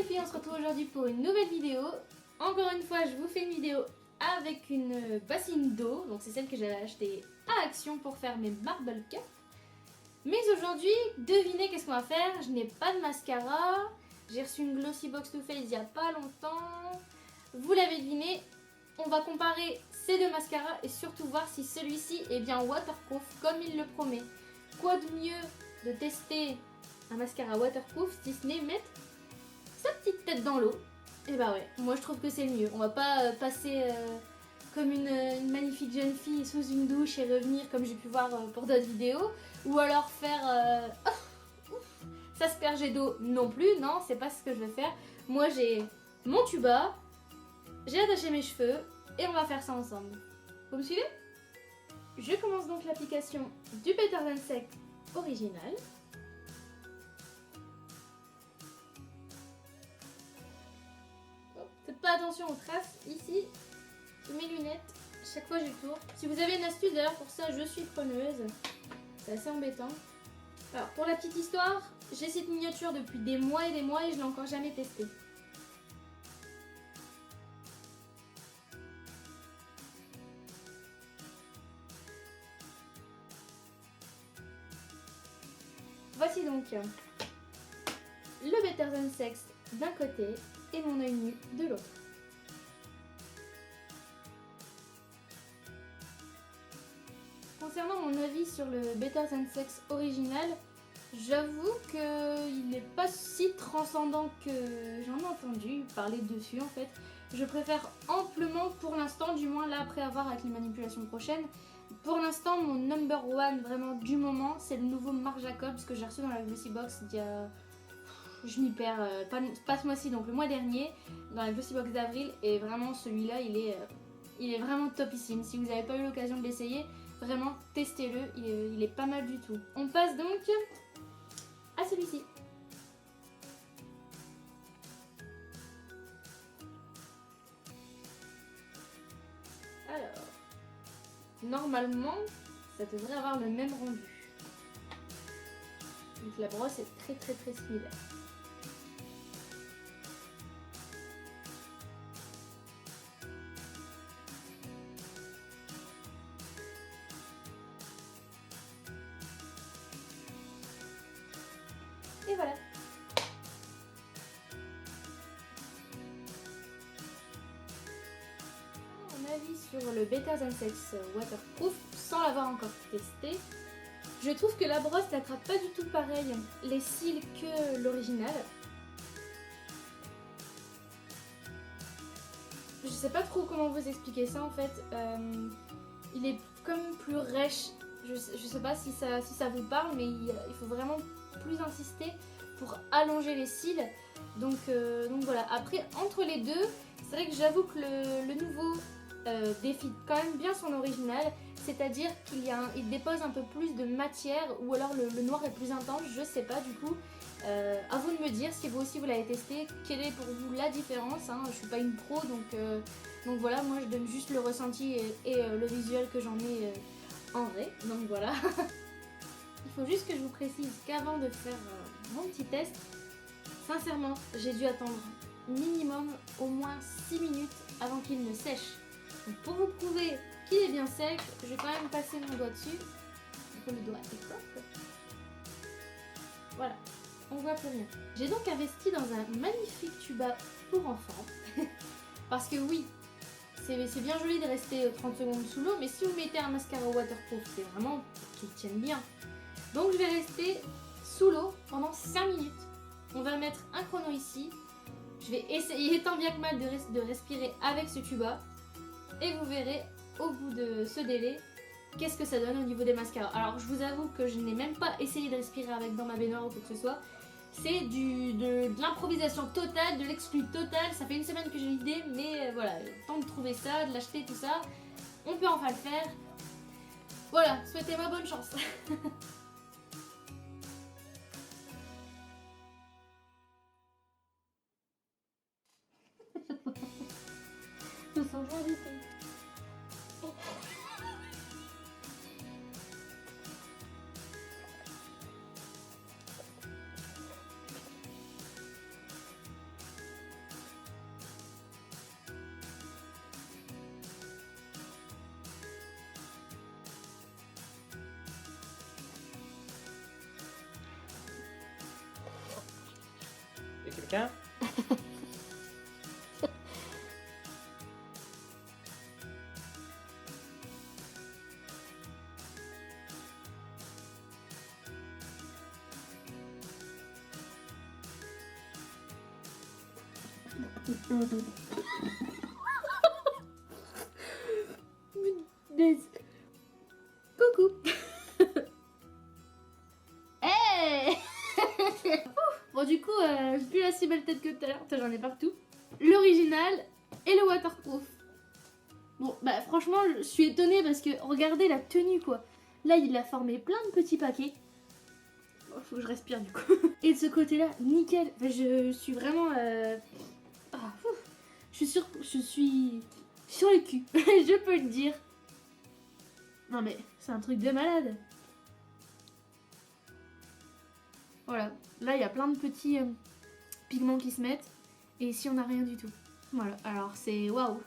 les filles, on se retrouve aujourd'hui pour une nouvelle vidéo. Encore une fois, je vous fais une vidéo avec une bassine d'eau. Donc c'est celle que j'avais achetée à Action pour faire mes marble cups. Mais aujourd'hui, devinez qu'est-ce qu'on va faire. Je n'ai pas de mascara. J'ai reçu une Glossy Box Too Faced il n'y a pas longtemps. Vous l'avez deviné, on va comparer ces deux mascaras et surtout voir si celui-ci est bien waterproof comme il le promet. Quoi de mieux de tester un mascara waterproof si ce n'est mettre sa petite tête dans l'eau. Et bah ouais, moi je trouve que c'est le mieux. On va pas passer comme une magnifique jeune fille sous une douche et revenir comme j'ai pu voir pour d'autres vidéos. Ou alors faire s'asperger d'eau non plus. Non, c'est pas ce que je vais faire. Moi j'ai mon tuba, j'ai attaché mes cheveux et on va faire ça ensemble. Vous me suivez? Je commence donc l'application du Better Than Sex original. Faites pas attention aux traces ici. Mes lunettes, chaque fois j'ai le tour. Si vous avez une astuce d'ailleurs pour ça, je suis preneuse. C'est assez embêtant. Alors pour la petite histoire, j'ai cette miniature depuis des mois et je l'ai encore jamais testée. Voici donc le Better Than Sex d'un côté et mon œil nu de l'autre. Concernant mon avis sur le Better Than Sex original, j'avoue qu'il n'est pas si transcendant que j'en ai entendu parler dessus en fait. Je préfère amplement pour l'instant, du moins là après avoir avec les manipulations prochaines. Pour l'instant, mon number one vraiment du moment, c'est le nouveau Marc Jacobs que j'ai reçu dans la Glossy Box il y a... Je m'y perds, pas ce mois-ci, donc le mois dernier, dans la Glossy Box d'avril. Et vraiment, celui-là, il est vraiment topissime. Si vous n'avez pas eu l'occasion de l'essayer, vraiment, testez-le, il est pas mal du tout. On passe donc à celui-ci. Alors, normalement, ça devrait avoir le même rendu. Donc la brosse est très similaire. Et voilà. Mon avis sur le Better Than Sex Waterproof, sans l'avoir encore testé, je trouve que la brosse n'attrape pas du tout pareil les cils que l'original. Je sais pas trop comment vous expliquer ça en fait. Il est comme plus rêche. Je sais pas si ça vous parle, mais il faut vraiment plus insister pour allonger les cils. Donc voilà. Après, entre les deux, c'est vrai que j'avoue que le nouveau défie quand même bien son original. C'est-à-dire qu'il dépose un peu plus de matière, ou alors le noir est plus intense, je sais pas du coup. À vous de me dire si vous aussi vous l'avez testé, quelle est pour vous la différence, hein. Je suis pas une pro donc voilà, moi je donne juste le ressenti et le visuel que j'en ai en vrai, donc voilà. Il faut juste que je vous précise qu'avant de faire mon petit test, sincèrement j'ai dû attendre minimum au moins 6 minutes avant qu'il ne sèche. Donc pour vous prouver qu'il est bien sec, je vais quand même passer mon doigt dessus. Le doigt est coque. Voilà, on voit plus rien. J'ai donc investi dans un magnifique tuba pour enfants. Parce que oui, c'est bien joli de rester 30 secondes sous l'eau, mais si vous mettez un mascara waterproof, c'est vraiment pour qu'il tienne bien. Donc je vais rester sous l'eau pendant 5 minutes. On va mettre un chrono ici. Je vais essayer tant bien que mal de respirer avec ce tuba. Et vous verrez au bout de ce délai qu'est-ce que ça donne au niveau des mascaras. Alors je vous avoue que je n'ai même pas essayé de respirer avec dans ma baignoire ou quoi que ce soit. C'est de l'improvisation totale, de l'exclu total. Ça fait une semaine que j'ai l'idée, mais voilà, le temps de trouver ça, de l'acheter, tout ça, on peut enfin le faire. Voilà, souhaitez-moi bonne chance. Je sens bien du tout. quelqu'un. Coucou. Hey. Bon du coup, j'ai plus la si belle tête que tout à l'heure, j'en ai partout. L'original et le waterproof. Bon bah franchement je suis étonnée parce que regardez la tenue quoi. Là il a formé plein de petits paquets. Oh, faut que je respire du coup. Et de ce côté là, nickel. Enfin, je suis vraiment... je suis sur le cul, je peux le dire. Non mais c'est un truc de malade. Voilà, là il y a plein de petits pigments qui se mettent. Et ici on n'a rien du tout. Voilà, alors c'est waouh.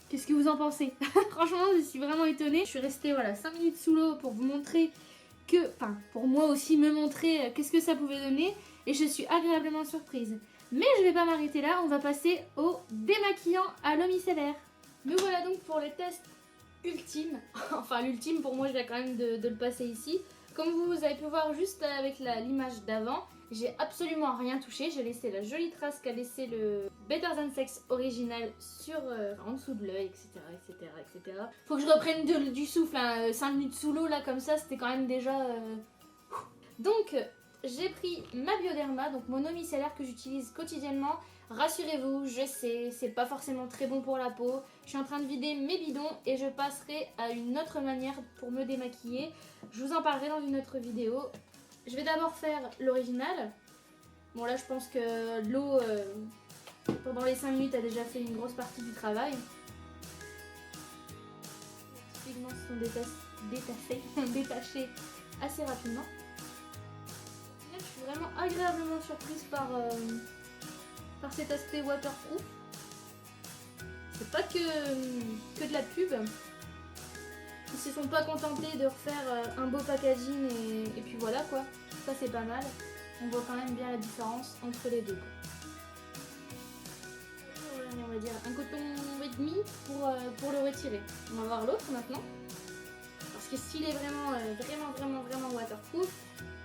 Qu'est-ce que vous en pensez? Franchement je suis vraiment étonnée. Je suis restée voilà 5 minutes sous l'eau pour vous montrer que... Enfin pour moi aussi me montrer qu'est-ce que ça pouvait donner. Et je suis agréablement surprise. Mais je vais pas m'arrêter là, on va passer au démaquillant à l'eau micellaire. Me voilà donc pour le test ultime. Enfin l'ultime pour moi je vais quand même de le passer ici. Comme vous avez pu voir juste avec l'image d'avant, j'ai absolument rien touché. J'ai laissé la jolie trace qu'a laissé le Better Than Sex original sur, en dessous de l'œil, etc., etc., etc. Faut que je reprenne du souffle, hein. 5 minutes sous l'eau là comme ça, c'était quand même déjà... Donc j'ai pris ma Bioderma, donc mon eau micellaire que j'utilise quotidiennement. Rassurez-vous, je sais, c'est pas forcément très bon pour la peau. Je suis en train de vider mes bidons et je passerai à une autre manière pour me démaquiller. Je vous en parlerai dans une autre vidéo. Je vais d'abord faire l'original. Bon là je pense que l'eau pendant les 5 minutes a déjà fait une grosse partie du travail. Les pigments se sont détachés assez rapidement. Je suis vraiment agréablement surprise par cet aspect waterproof. C'est pas que de la pub. Ils se sont pas contentés de refaire un beau packaging et puis voilà quoi. Ça c'est pas mal. On voit quand même bien la différence entre les deux. On va dire un coton et demi pour le retirer. On va voir l'autre maintenant. Parce que s'il est vraiment waterproof,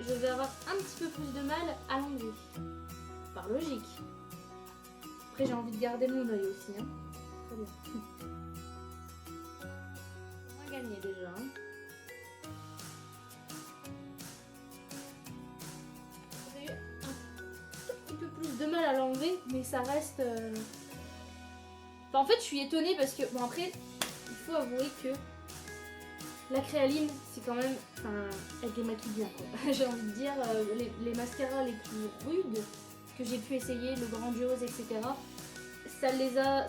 je vais avoir un petit peu plus de mal à l'enlever. Par logique. Après j'ai envie de garder mon œil aussi. Hein. Très bien. On a gagné déjà. Hein. J'ai eu un tout petit peu plus de mal à l'enlever, mais ça reste... Enfin, en fait je suis étonnée parce que... Bon après, il faut avouer que la créaline, c'est quand même... Enfin, elle démaquille bien quoi. J'ai envie de dire, les mascaras les plus rudes que j'ai pu essayer, le Grandiose, etc. Ça les a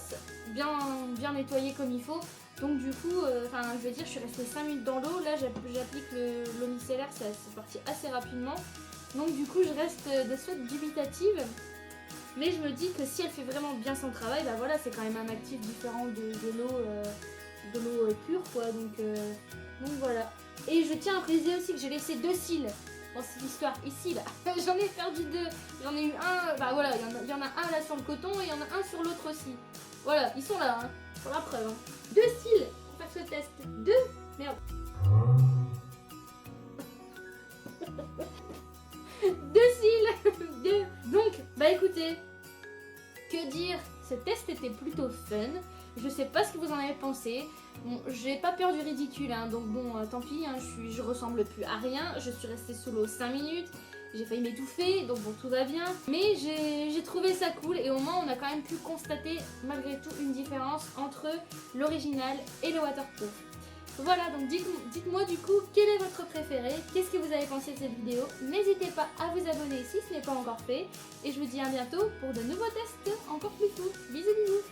bien nettoyés comme il faut. Donc du coup, je veux dire, je suis restée 5 minutes dans l'eau. Là, j'applique l'eau micellaire, c'est parti assez rapidement. Donc du coup, je reste de suite dubitative. Mais je me dis que si elle fait vraiment bien son travail, bah voilà, c'est quand même un actif différent de l'eau pure, quoi. Donc voilà. Et je tiens à préciser aussi que j'ai laissé 2 cils dans cette histoire ici là. J'en ai perdu 2. J'en ai eu un, bah voilà, il y en a un là sur le coton et il y en a un sur l'autre aussi. Voilà, ils sont là, hein, pour la preuve. Hein. 2 cils pour faire ce test. 2 merde. 2 cils. 2. Donc, bah écoutez, que dire, ce test était plutôt fun. Je sais pas ce que vous en avez pensé. Bon, j'ai pas peur du ridicule, hein, donc bon, tant pis, hein, je ressemble plus à rien. Je suis restée sous l'eau 5 minutes. J'ai failli m'étouffer, donc bon, tout va bien. Mais j'ai trouvé ça cool et au moins on a quand même pu constater malgré tout une différence entre l'original et le waterproof. Voilà, donc dites-moi du coup quel est votre préféré, qu'est-ce que vous avez pensé de cette vidéo. N'hésitez pas à vous abonner si ce n'est pas encore fait. Et je vous dis à bientôt pour de nouveaux tests encore plus fous. Bisous bisous.